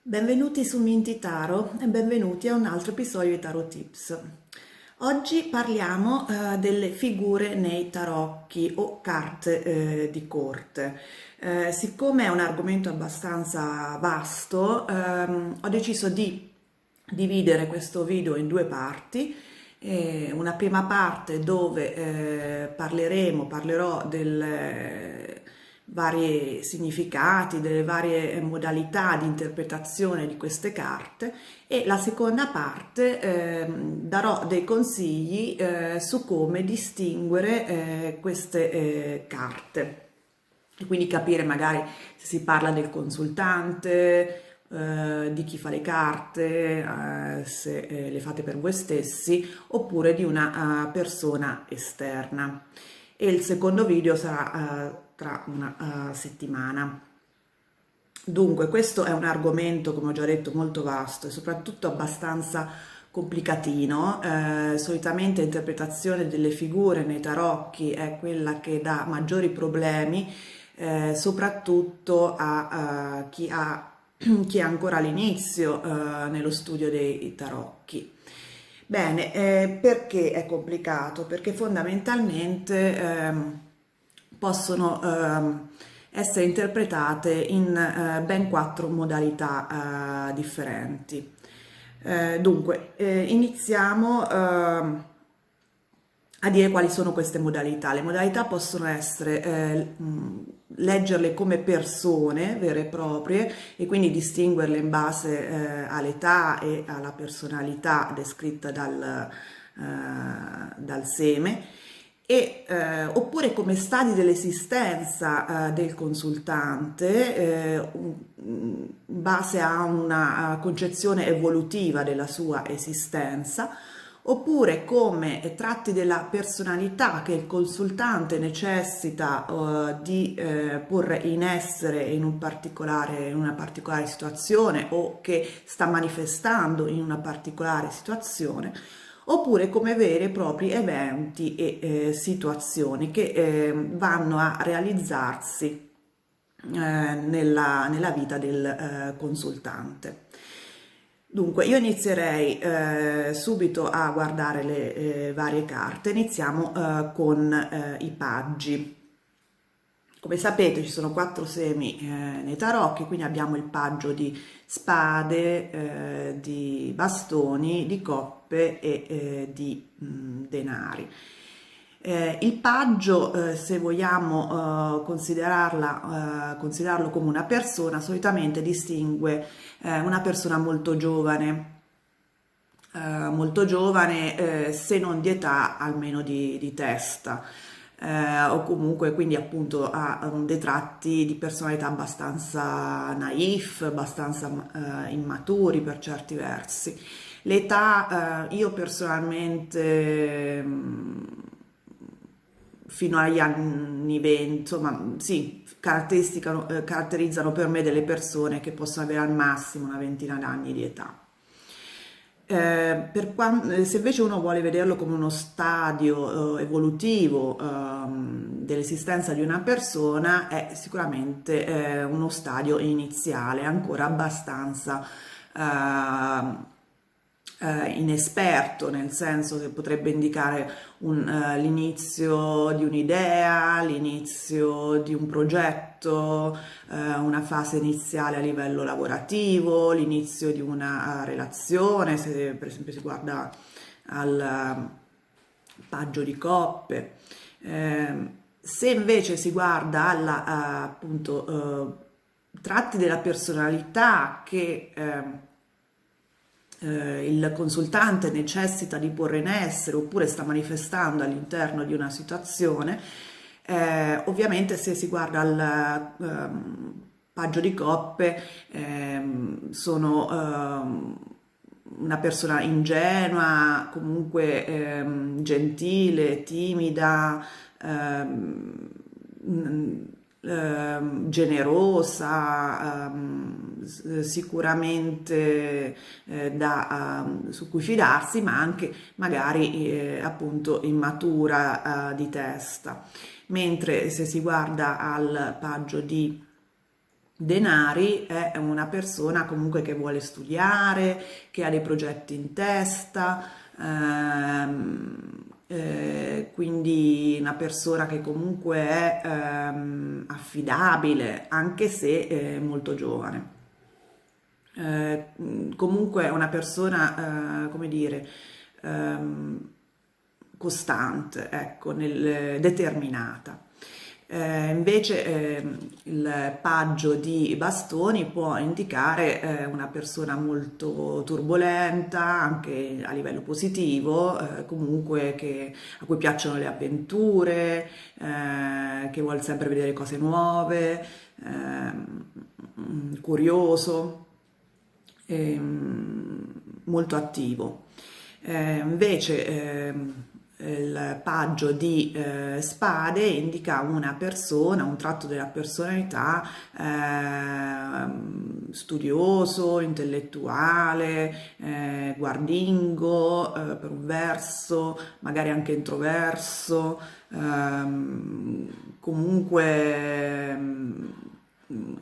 Benvenuti su Minty Tarot e benvenuti a un altro episodio di Tarot Tips. Oggi parliamo delle figure nei tarocchi o carte di corte. Siccome è un argomento abbastanza vasto, ho deciso di dividere questo video in due parti. Una prima parte dove parlerò del vari significati, delle varie modalità di interpretazione di queste carte, e la seconda parte darò dei consigli su come distinguere queste carte, e quindi capire magari se si parla del consultante, di chi fa le carte, se le fate per voi stessi, oppure di una persona esterna. E il secondo video sarà tra una settimana. Dunque, questo è un argomento, come ho già detto, molto vasto e soprattutto abbastanza complicatino. Solitamente l'interpretazione delle figure nei tarocchi è quella che dà maggiori problemi, soprattutto a chi chi è ancora all'inizio nello studio dei tarocchi. Bene, perché è complicato? Perché fondamentalmente possono essere interpretate in ben 4 modalità differenti. Dunque, iniziamo a dire quali sono queste modalità. Le modalità possono essere leggerle come persone vere e proprie e quindi distinguerle in base all'età e alla personalità descritta dal seme, oppure come stadi dell'esistenza del consultante in base a una concezione evolutiva della sua esistenza, oppure come tratti della personalità che il consultante necessita di porre in essere in una particolare situazione, o che sta manifestando in una particolare situazione, oppure come veri e propri eventi e situazioni che vanno a realizzarsi nella vita del consultante. Dunque, io inizierei subito a guardare le varie carte. Iniziamo con i paggi. Come sapete, ci sono 4 semi nei tarocchi, quindi abbiamo il paggio di spade, di bastoni, di coppe e di denari. Il paggio, se vogliamo considerarlo come una persona, solitamente distingue una persona molto giovane, se non di età, almeno di testa. O comunque quindi appunto ha dei tratti di personalità abbastanza naif, abbastanza immaturi per certi versi. L'età, io personalmente fino agli anni 20, insomma, sì, caratterizzano per me delle persone che possono avere al massimo una ventina d'anni di età. Se invece uno vuole vederlo come uno stadio evolutivo dell'esistenza di una persona, è sicuramente uno stadio iniziale, ancora abbastanza inesperto, nel senso che potrebbe indicare l'inizio di un'idea, l'inizio di un progetto, una fase iniziale a livello lavorativo, l'inizio di una relazione, se per esempio si guarda al paggio di coppe. Se invece si guarda alla appunto tratti della personalità che il consultante necessita di porre in essere oppure sta manifestando all'interno di una situazione, ovviamente se si guarda al paggio di coppe, sono una persona ingenua, comunque gentile, timida, generosa, sicuramente su cui fidarsi, ma anche magari appunto immatura di testa. Mentre se si guarda al paggio di denari è una persona comunque che vuole studiare, che ha dei progetti in testa, quindi una persona che comunque è affidabile, anche se è molto giovane. Comunque è una persona, come dire, ehm, costante, ecco, determinata. Invece il paggio di bastoni può indicare una persona molto turbolenta, anche a livello positivo, comunque a cui piacciono le avventure, che vuole sempre vedere cose nuove, curioso, molto attivo. Invece il paggio di spade indica una persona, un tratto della personalità studioso, intellettuale, guardingo per un verso, magari anche introverso, comunque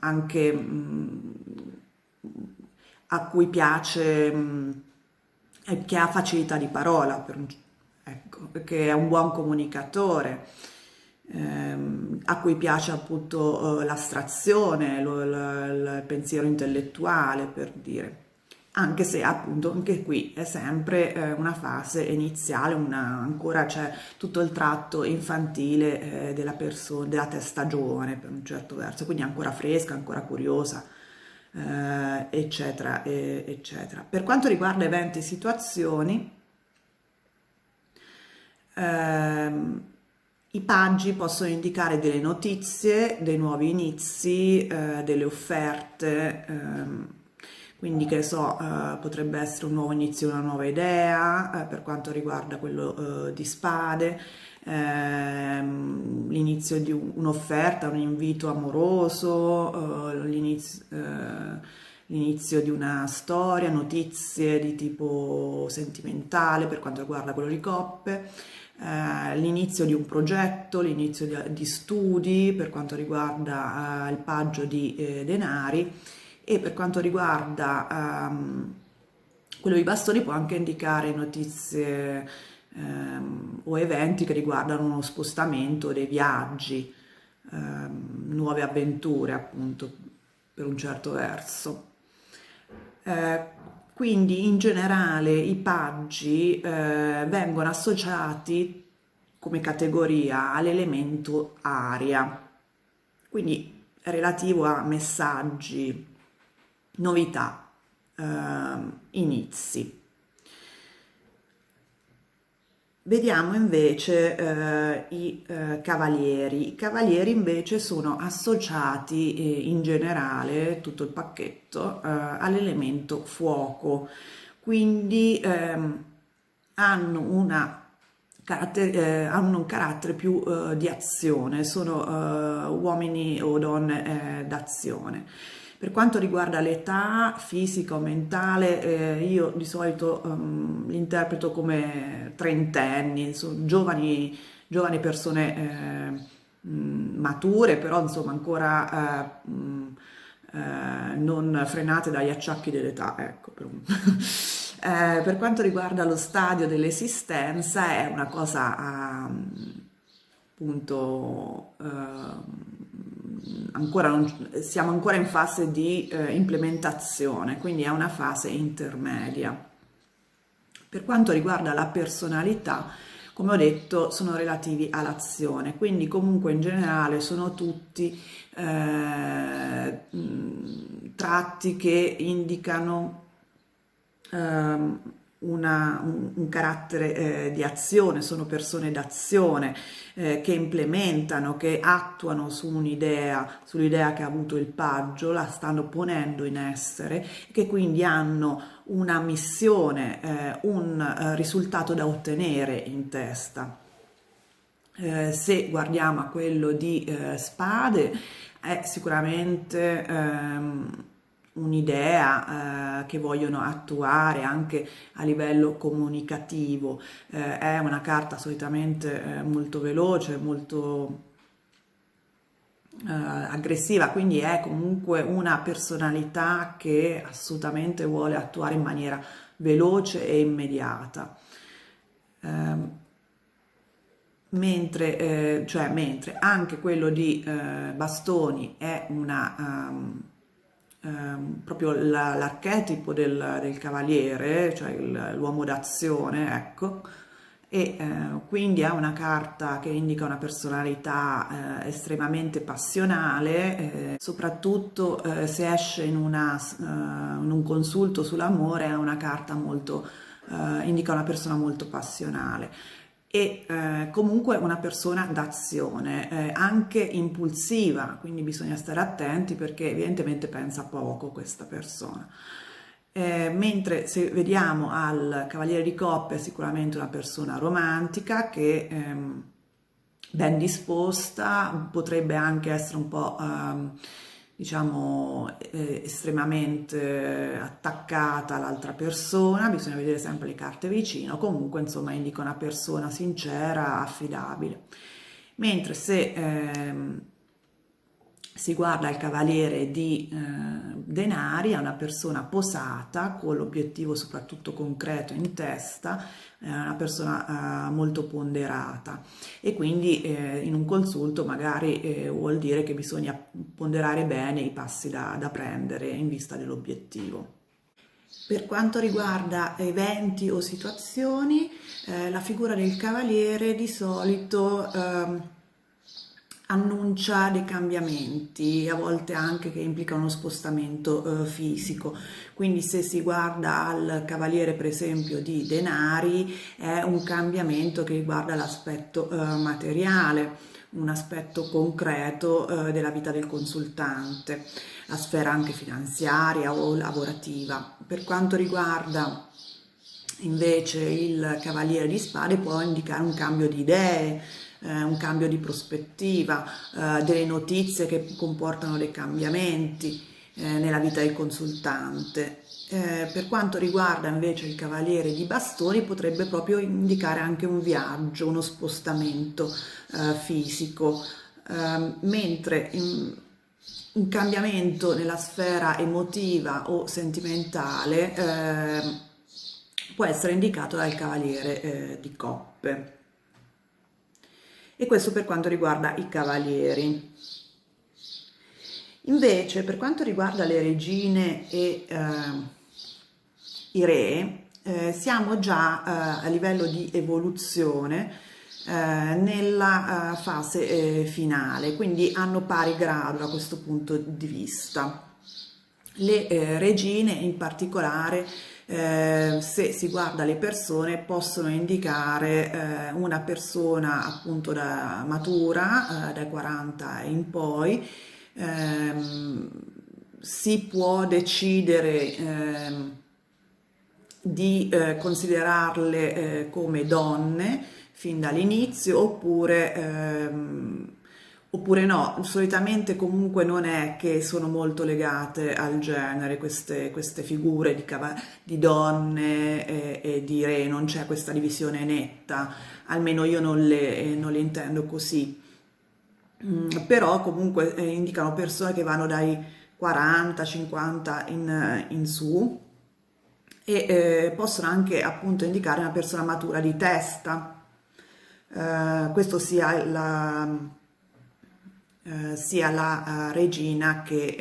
anche a cui piace, che ha facilità di parola, ecco, che è un buon comunicatore, a cui piace appunto l'astrazione, il pensiero intellettuale, per dire. Anche se appunto anche qui è sempre una fase iniziale, ancora c'è tutto il tratto infantile della persona, della testa giovane per un certo verso, quindi ancora fresca, ancora curiosa, eccetera, eccetera. Per quanto riguarda eventi e situazioni, i paggi possono indicare delle notizie, dei nuovi inizi, delle offerte, quindi che so, potrebbe essere un nuovo inizio, una nuova idea, per quanto riguarda quello di spade, l'inizio di un'offerta, un invito amoroso, l'inizio di una storia, notizie di tipo sentimentale per quanto riguarda quello di coppe, l'inizio di un progetto, l'inizio di studi per quanto riguarda il paggio di denari, e per quanto riguarda quello di bastoni può anche indicare notizie o eventi che riguardano uno spostamento, dei viaggi, nuove avventure appunto per un certo verso. Quindi in generale i paggi vengono associati come categoria all'elemento aria, quindi relativo a messaggi, novità, inizi. Vediamo invece i cavalieri. I cavalieri invece sono associati in generale, tutto il pacchetto, all'elemento fuoco, quindi hanno hanno un carattere più di azione, sono uomini o donne d'azione. Per quanto riguarda l'età fisica o mentale, io di solito li interpreto come trentenni, sono giovani persone mature, però insomma ancora non frenate dagli acciacchi dell'età, ecco. Per quanto riguarda lo stadio dell'esistenza è una cosa appunto siamo ancora in fase di implementazione, quindi è una fase intermedia. Per quanto riguarda la personalità, come ho detto, sono relativi all'azione, quindi comunque in generale sono tutti tratti che indicano un carattere di azione, sono persone d'azione che implementano, che attuano su un'idea, sull'idea che ha avuto il paggio, la stanno ponendo in essere, che quindi hanno una missione, un risultato da ottenere in testa. Se guardiamo a quello di spade, è sicuramente un'idea che vogliono attuare anche a livello comunicativo. È una carta solitamente molto veloce, molto aggressiva, quindi è comunque una personalità che assolutamente vuole attuare in maniera veloce e immediata. Ehm, mentre anche quello di bastoni è proprio l'archetipo del cavaliere, cioè l'uomo d'azione, ecco, e quindi è una carta che indica una personalità estremamente passionale, soprattutto se esce in un consulto sull'amore, è una carta molto, indica una persona molto passionale e comunque una persona d'azione, anche impulsiva, quindi bisogna stare attenti perché evidentemente pensa poco questa persona. Mentre se vediamo al Cavaliere di Coppe è sicuramente una persona romantica che ben disposta, potrebbe anche essere un po' diciamo estremamente attaccata all'altra persona, bisogna vedere sempre le carte vicino, comunque insomma indica una persona sincera, affidabile. Mentre se si guarda il cavaliere di denari, è una persona posata con l'obiettivo soprattutto concreto in testa, una persona molto ponderata e quindi in un consulto magari vuol dire che bisogna ponderare bene i passi da prendere in vista dell'obiettivo. Per quanto riguarda eventi o situazioni, la figura del cavaliere di solito annuncia dei cambiamenti, a volte anche che implicano uno spostamento fisico. Quindi se si guarda al cavaliere per esempio di denari, è un cambiamento che riguarda l'aspetto materiale, un aspetto concreto della vita del consultante, la sfera anche finanziaria o lavorativa. Per quanto riguarda invece il cavaliere di spade può indicare un cambio di idee, un cambio di prospettiva, delle notizie che comportano dei cambiamenti nella vita del consultante. Per quanto riguarda invece il cavaliere di bastoni potrebbe proprio indicare anche un viaggio, uno spostamento fisico, mentre un cambiamento nella sfera emotiva o sentimentale può essere indicato dal cavaliere di coppe. E questo per quanto riguarda i cavalieri. Invece, per quanto riguarda le regine e i re, siamo già a livello di evoluzione nella fase finale, quindi hanno pari grado da questo punto di vista. Le regine in particolare, se si guarda le persone, possono indicare una persona appunto matura, dai 40 in poi, si può decidere di considerarle come donne fin dall'inizio oppure no, solitamente comunque non è che sono molto legate al genere queste figure di donne e di re, non c'è questa divisione netta, almeno io non le intendo così. Però comunque indicano persone che vanno dai 40-50 in su e possono anche appunto indicare una persona matura di testa. Questo sia la regina che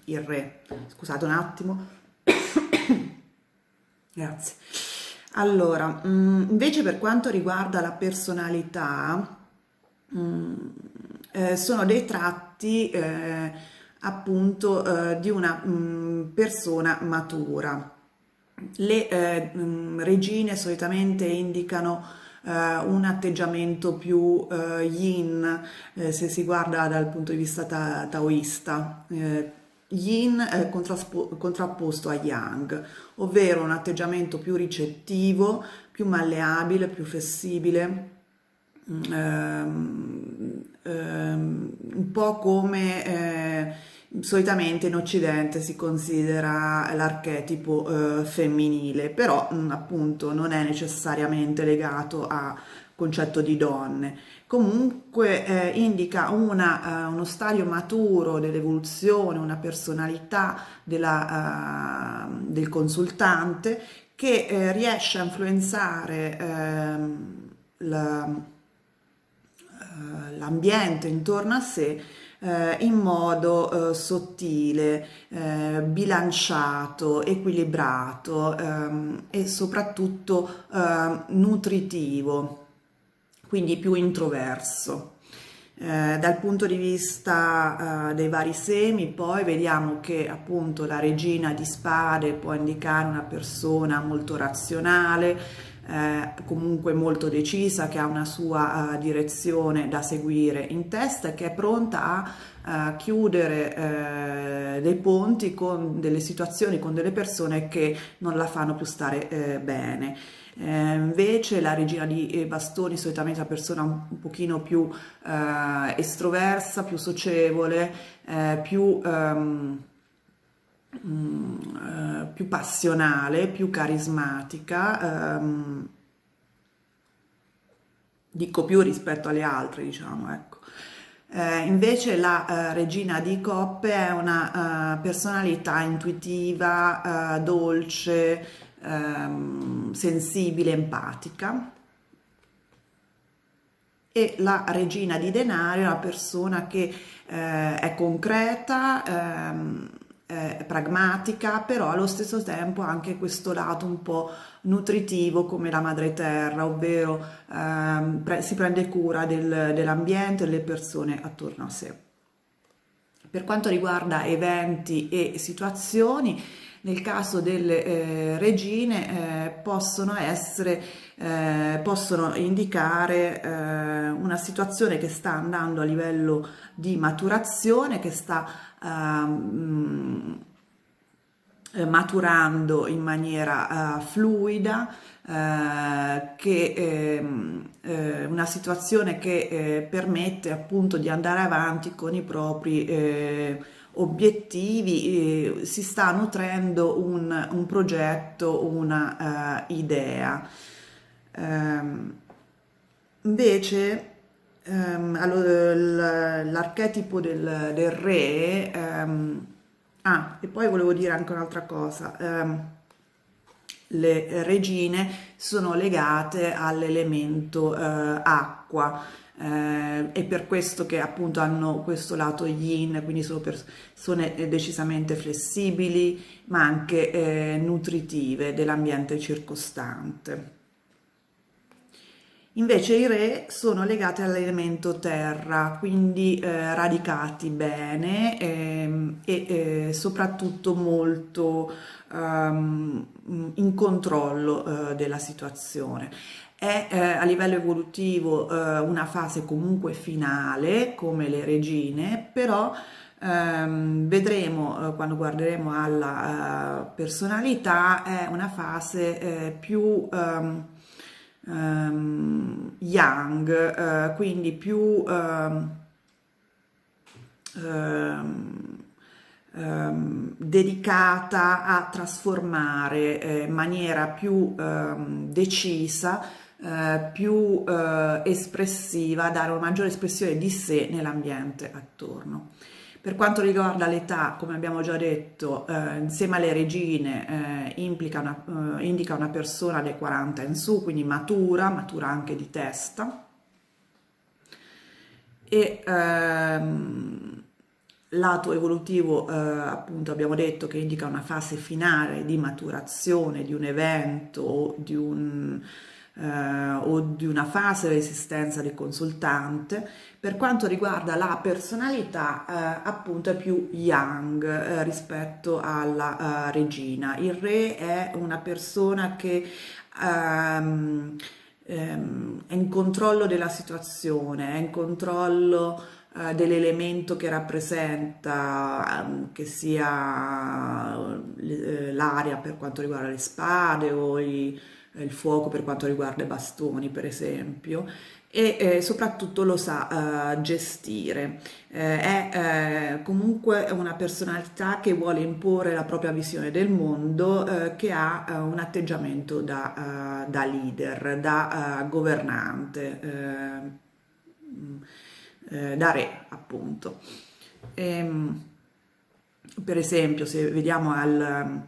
il re. Scusate un attimo. Grazie. Allora, invece per quanto riguarda la personalità, sono dei tratti appunto di una persona matura. Le regine solitamente indicano un atteggiamento più yin, se si guarda dal punto di vista taoista. Yin è contrapposto a yang, ovvero un atteggiamento più ricettivo, più malleabile, più flessibile, un po' come solitamente in Occidente si considera l'archetipo femminile, però appunto non è necessariamente legato a concetto di donne. Comunque indica uno stadio maturo dell'evoluzione, una personalità del consultante che riesce a influenzare l'ambiente intorno a sé in modo sottile, bilanciato, equilibrato e soprattutto nutritivo, quindi più introverso. Dal punto di vista dei vari semi, poi vediamo che appunto la regina di spade può indicare una persona molto razionale, comunque molto decisa, che ha una sua direzione da seguire in testa e che è pronta a chiudere dei ponti con delle situazioni, con delle persone che non la fanno più stare bene. Invece la regina di bastoni solitamente è una persona un pochino più estroversa, più socievole, più passionale, più carismatica, dico più rispetto alle altre, diciamo, ecco. Invece la regina di coppe è una personalità intuitiva, dolce, sensibile, empatica. E la regina di denari è una persona che è concreta, è pragmatica, però allo stesso tempo ha anche questo lato un po' nutritivo come la madre terra, ovvero si prende cura dell'ambiente e delle persone attorno a sé. Per quanto riguarda eventi e situazioni, nel caso delle regine possono indicare una situazione che sta andando a livello di maturazione, che sta maturando in maniera fluida, una situazione che permette appunto di andare avanti con i propri obiettivi, si sta nutrendo un progetto, una idea. Invece l'archetipo del re, e poi volevo dire anche un'altra cosa, le regine sono legate all'elemento acqua, è per questo che appunto hanno questo lato yin, quindi sono persone decisamente flessibili ma anche nutritive dell'ambiente circostante. Invece i re sono legati all'elemento terra, quindi radicati bene soprattutto molto in controllo della situazione. È a livello evolutivo una fase comunque finale, come le regine, però vedremo quando guarderemo alla personalità, è una fase più young, quindi più dedicata a trasformare in maniera più decisa, più espressiva, dare una maggiore espressione di sé nell'ambiente attorno. Per quanto riguarda l'età, come abbiamo già detto, insieme alle regine indica una persona dai 40 in su, quindi matura anche di testa. E lato evolutivo, appunto abbiamo detto che indica una fase finale di maturazione di un evento o di una fase dell'esistenza del consultante. Per quanto riguarda la personalità, appunto è più young rispetto alla regina. Il re è una persona che è in controllo della situazione, è in controllo dell'elemento che rappresenta, che sia l'area per quanto riguarda le spade o il fuoco per quanto riguarda i bastoni, per esempio, e soprattutto lo sa gestire. È comunque una personalità che vuole imporre la propria visione del mondo, che ha un atteggiamento da leader, da governante, da re, appunto. Ehm, per esempio, se vediamo a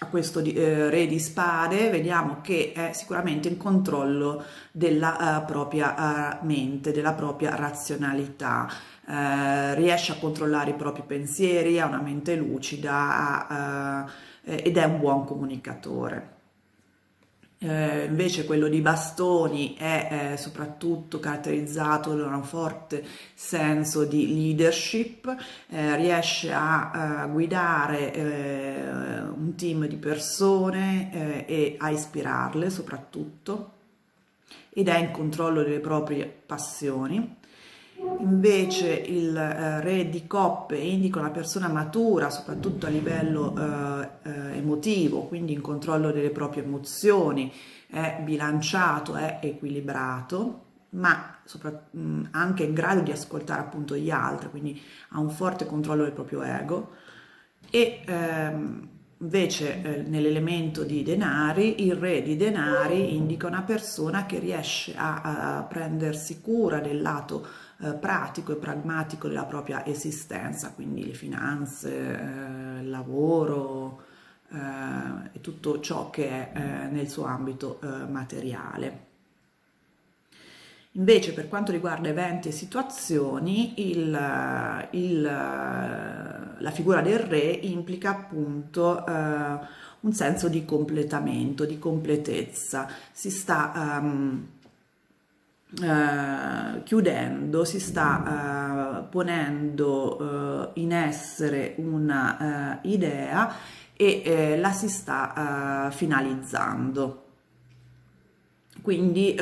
questo re di spade, vediamo che è sicuramente in controllo della propria mente, della propria razionalità, riesce a controllare i propri pensieri, ha una mente lucida ed è un buon comunicatore. Invece quello di bastoni è soprattutto caratterizzato da un forte senso di leadership, riesce a guidare un team di persone e a ispirarle soprattutto, ed è in controllo delle proprie passioni. Invece il re di coppe indica una persona matura, soprattutto a livello emotivo, quindi in controllo delle proprie emozioni, è bilanciato, è equilibrato, ma anche in grado di ascoltare appunto gli altri, quindi ha un forte controllo del proprio ego. E invece nell'elemento di denari, il re di denari indica una persona che riesce a prendersi cura del lato pratico e pragmatico della propria esistenza, quindi le finanze, il lavoro e tutto ciò che è nel suo ambito materiale. Invece per quanto riguarda eventi e situazioni, la figura del re implica appunto un senso di completamento, di completezza. Si sta chiudendo, si sta ponendo in essere una idea e la si sta finalizzando. Quindi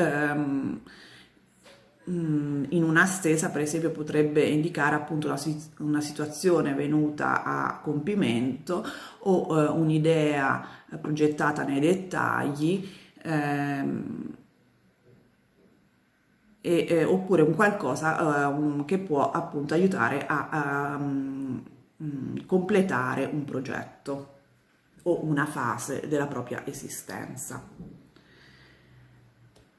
in una stesa, per esempio, potrebbe indicare appunto una situazione venuta a compimento o un'idea progettata nei dettagli, oppure un qualcosa che può appunto aiutare a completare un progetto o una fase della propria esistenza.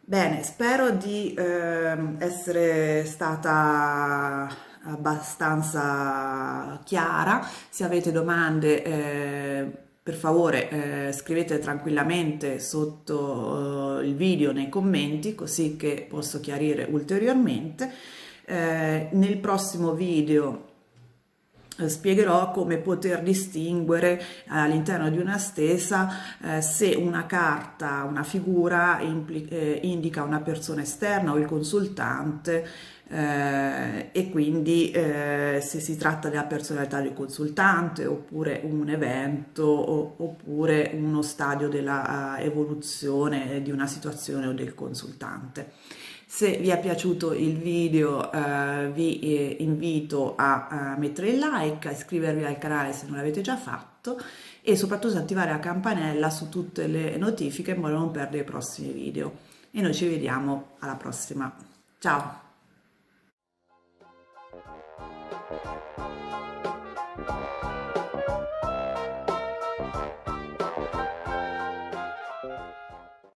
Bene, spero di essere stata abbastanza chiara. Se avete domande, per favore, scrivete tranquillamente sotto il video nei commenti, così che posso chiarire ulteriormente. Nel prossimo video spiegherò come poter distinguere all'interno di una stesa se una carta, una figura indica una persona esterna o il consultante, e quindi se si tratta della personalità del consultante oppure un evento oppure uno stadio della evoluzione di una situazione o del consultante. Se vi è piaciuto il video vi invito a mettere il like, a iscrivervi al canale se non l'avete già fatto e soprattutto attivare la campanella su tutte le notifiche in modo da non perdere i prossimi video. E noi ci vediamo alla prossima. Ciao!